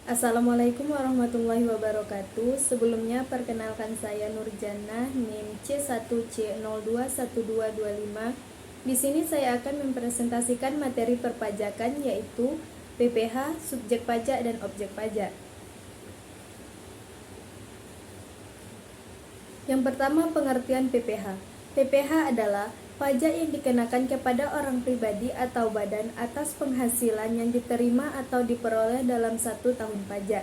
Assalamualaikum warahmatullahi wabarakatuh. Sebelumnya perkenalkan saya Nurjannah, NIM C1C021225. Di sini saya akan mempresentasikan materi perpajakan yaitu PPh, subjek pajak dan objek pajak. Yang pertama, pengertian PPh. PPh adalah pajak yang dikenakan kepada orang pribadi atau badan atas penghasilan yang diterima atau diperoleh dalam 1 tahun pajak.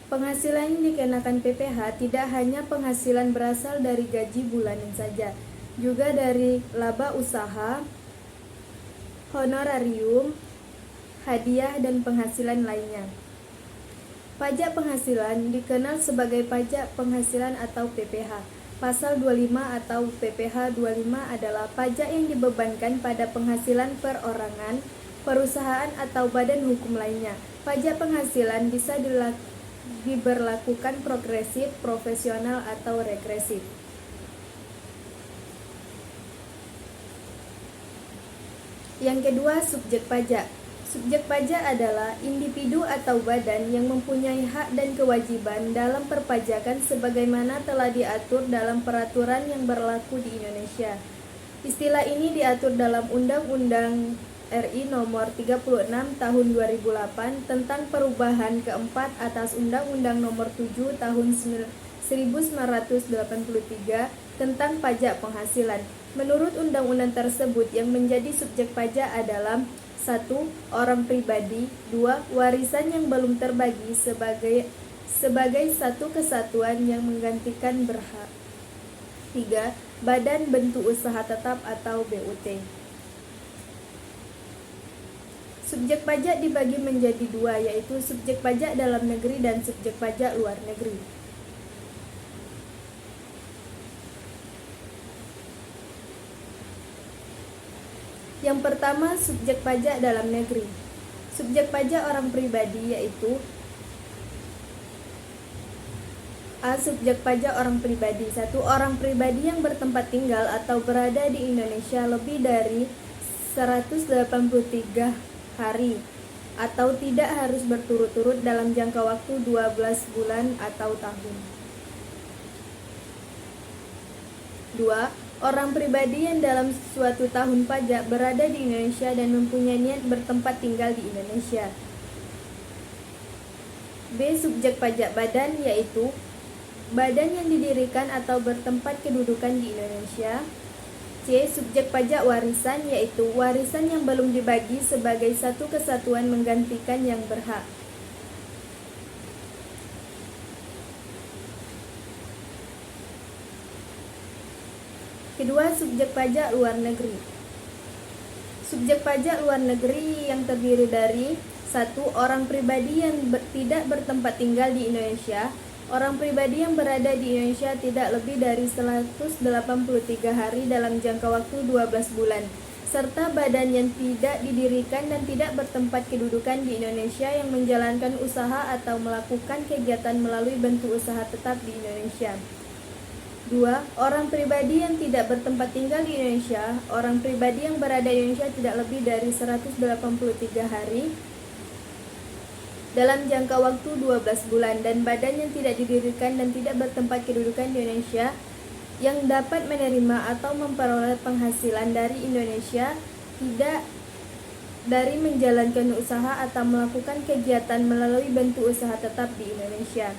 Penghasilan yang dikenakan PPh tidak hanya penghasilan berasal dari gaji bulanan saja, juga dari laba usaha, honorarium, hadiah, dan penghasilan lainnya. Pajak penghasilan dikenal sebagai pajak penghasilan atau PPh. Pasal 25 atau PPh 25 adalah pajak yang dibebankan pada penghasilan perorangan, perusahaan atau badan hukum lainnya. Pajak penghasilan bisa diberlakukan progresif, profesional, atau regresif. Yang kedua, subjek pajak. Subjek pajak adalah individu atau badan yang mempunyai hak dan kewajiban dalam perpajakan sebagaimana telah diatur dalam peraturan yang berlaku di Indonesia. Istilah ini diatur dalam Undang-Undang RI Nomor 36 Tahun 2008 tentang perubahan keempat atas Undang-Undang Nomor 7 Tahun 1983 tentang pajak penghasilan. Menurut undang-undang tersebut, yang menjadi subjek pajak adalah 1. Orang pribadi. 2. Warisan yang belum terbagi sebagai satu kesatuan yang menggantikan berhak. 3. Badan bentuk usaha tetap atau BUT. Subjek pajak dibagi menjadi dua, yaitu subjek pajak dalam negeri dan subjek pajak luar negeri. Yang pertama, subjek pajak dalam negeri. Subjek pajak orang pribadi yaitu A. Subjek pajak orang pribadi. 1. Orang pribadi yang bertempat tinggal atau berada di Indonesia lebih dari 183 hari atau tidak harus berturut-turut dalam jangka waktu 12 bulan atau tahun. 2. Orang pribadi yang dalam suatu tahun pajak berada di Indonesia dan mempunyai niat bertempat tinggal di Indonesia. B. Subjek pajak badan yaitu badan yang didirikan atau bertempat kedudukan di Indonesia. C. Subjek pajak warisan yaitu warisan yang belum dibagi sebagai satu kesatuan menggantikan yang berhak. Kedua, subjek pajak luar negeri. Subjek pajak luar negeri yang terdiri dari 1. Orang pribadi yang tidak bertempat tinggal di Indonesia. Orang pribadi yang berada di Indonesia tidak lebih dari 183 hari dalam jangka waktu 12 bulan. Serta badan yang tidak didirikan dan tidak bertempat kedudukan di Indonesia yang menjalankan usaha atau melakukan kegiatan melalui bentuk usaha tetap di Indonesia. 2. Orang pribadi yang tidak bertempat tinggal di Indonesia. Orang pribadi yang berada di Indonesia tidak lebih dari 183 hari dalam jangka waktu 12 bulan dan badan yang tidak didirikan dan tidak bertempat kedudukan di Indonesia yang dapat menerima atau memperoleh penghasilan dari Indonesia tidak dari menjalankan usaha atau melakukan kegiatan melalui bentuk usaha tetap di Indonesia.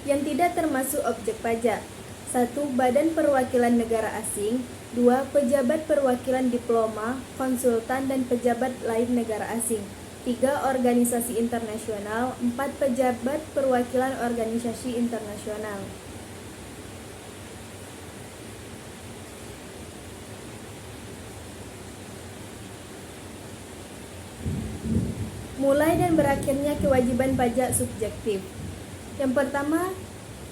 Yang tidak termasuk objek pajak. 1. Badan perwakilan negara asing. 2. Pejabat perwakilan diploma, konsultan, dan pejabat lain negara asing. 3. Organisasi internasional. 4. Pejabat perwakilan organisasi internasional. Mulai dan berakhirnya kewajiban pajak subjektif. Yang pertama,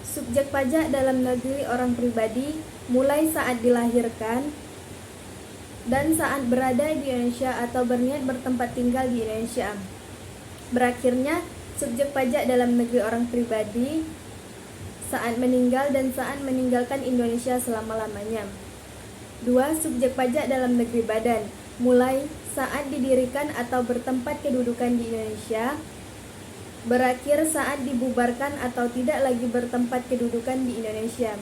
subjek pajak dalam negeri orang pribadi mulai saat dilahirkan dan saat berada di Indonesia atau berniat bertempat tinggal di Indonesia. Berakhirnya subjek pajak dalam negeri orang pribadi saat meninggal dan saat meninggalkan Indonesia selama-lamanya. 2. Subjek pajak dalam negeri badan mulai saat didirikan atau bertempat kedudukan di Indonesia, berakhir saat dibubarkan atau tidak lagi bertempat kedudukan di Indonesia.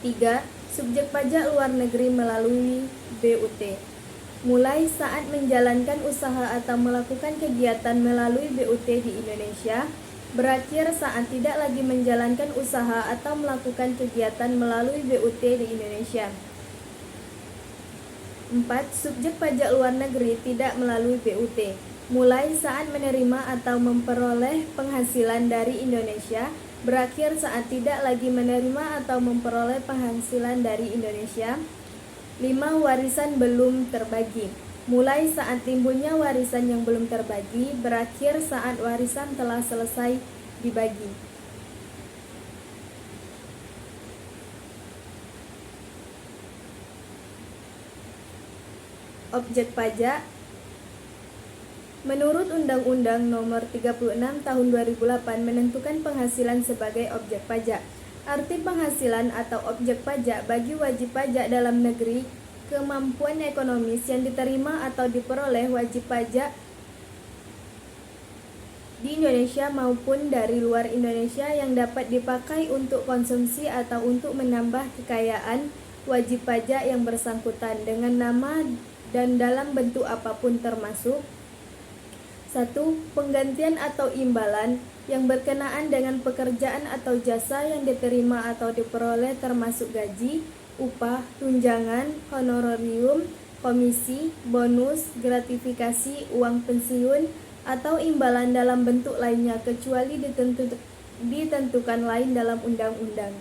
3. Subjek pajak luar negeri melalui BUT, mulai saat menjalankan usaha atau melakukan kegiatan melalui BUT di Indonesia, berakhir saat tidak lagi menjalankan usaha atau melakukan kegiatan melalui BUT di Indonesia. 4. Subjek pajak luar negeri tidak melalui BUT, mulai saat menerima atau memperoleh penghasilan dari Indonesia, berakhir saat tidak lagi menerima atau memperoleh penghasilan dari Indonesia. 5. Warisan belum terbagi, mulai saat timbulnya warisan yang belum terbagi, berakhir saat warisan telah selesai dibagi. Objek pajak. Menurut Undang-Undang Nomor 36 Tahun 2008 menentukan penghasilan sebagai objek pajak. Arti penghasilan atau objek pajak bagi wajib pajak dalam negeri, kemampuan ekonomis yang diterima atau diperoleh wajib pajak di Indonesia maupun dari luar Indonesia yang dapat dipakai untuk konsumsi atau untuk menambah kekayaan wajib pajak yang bersangkutan dengan nama dan dalam bentuk apapun, termasuk 1. Penggantian atau imbalan yang berkenaan dengan pekerjaan atau jasa yang diterima atau diperoleh, termasuk gaji, upah, tunjangan, honorarium, komisi, bonus, gratifikasi, uang pensiun, atau imbalan dalam bentuk lainnya kecuali ditentukan lain dalam undang-undang.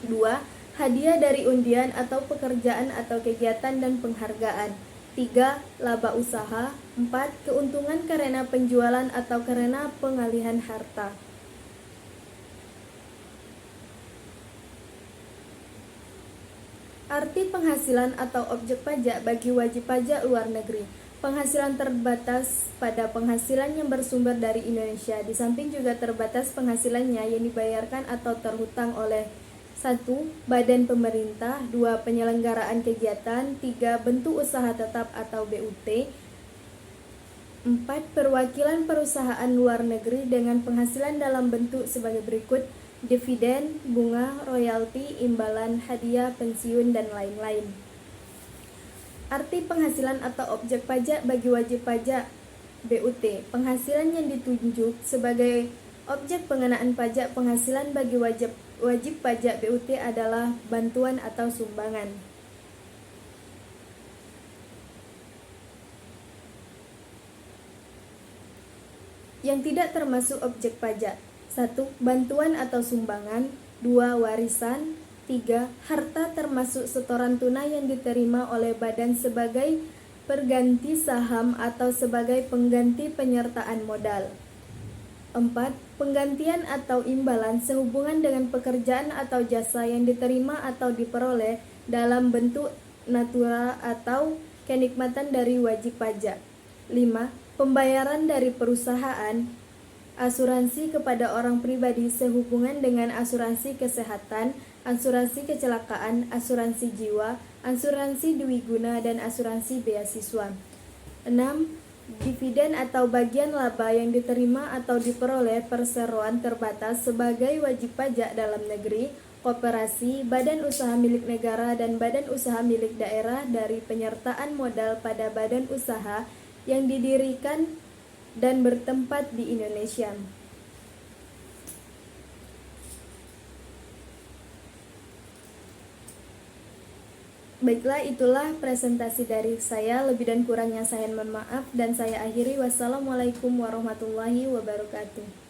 2. Hadiah dari undian atau pekerjaan atau kegiatan dan penghargaan. 3. Laba usaha. 4. Keuntungan karena penjualan atau karena pengalihan harta. Arti penghasilan atau objek pajak bagi wajib pajak luar negeri. Penghasilan terbatas pada penghasilan yang bersumber dari Indonesia, di samping juga terbatas penghasilannya yang dibayarkan atau terhutang oleh 1. Badan pemerintah. 2. Penyelenggaraan kegiatan. 3. Bentuk usaha tetap atau BUT. 4. Perwakilan perusahaan luar negeri dengan penghasilan dalam bentuk sebagai berikut: dividen, bunga, royalti, imbalan, hadiah, pensiun, dan lain-lain. Arti penghasilan atau objek pajak bagi wajib pajak BUT. Penghasilan yang ditunjuk sebagai objek pengenaan pajak penghasilan bagi wajib pajak BUT adalah bantuan atau sumbangan. Yang tidak termasuk objek pajak: 1. Bantuan atau sumbangan. 2. Warisan. 3. Harta termasuk setoran tunai yang diterima oleh badan sebagai perganti saham atau sebagai pengganti penyertaan modal. 4. Penggantian atau imbalan sehubungan dengan pekerjaan atau jasa yang diterima atau diperoleh dalam bentuk natural atau kenikmatan dari wajib pajak. 5. Pembayaran dari perusahaan, asuransi kepada orang pribadi sehubungan dengan asuransi kesehatan, asuransi kecelakaan, asuransi jiwa, asuransi dwiguna, dan asuransi beasiswa. 6. Dividen atau bagian laba yang diterima atau diperoleh perseroan terbatas sebagai wajib pajak dalam negeri, koperasi, badan usaha milik negara, dan badan usaha milik daerah dari penyertaan modal pada badan usaha yang didirikan dan bertempat di Indonesia. Baiklah, itulah presentasi dari saya. Lebih dan kurangnya saya mohon maaf dan saya akhiri. Wassalamualaikum warahmatullahi wabarakatuh.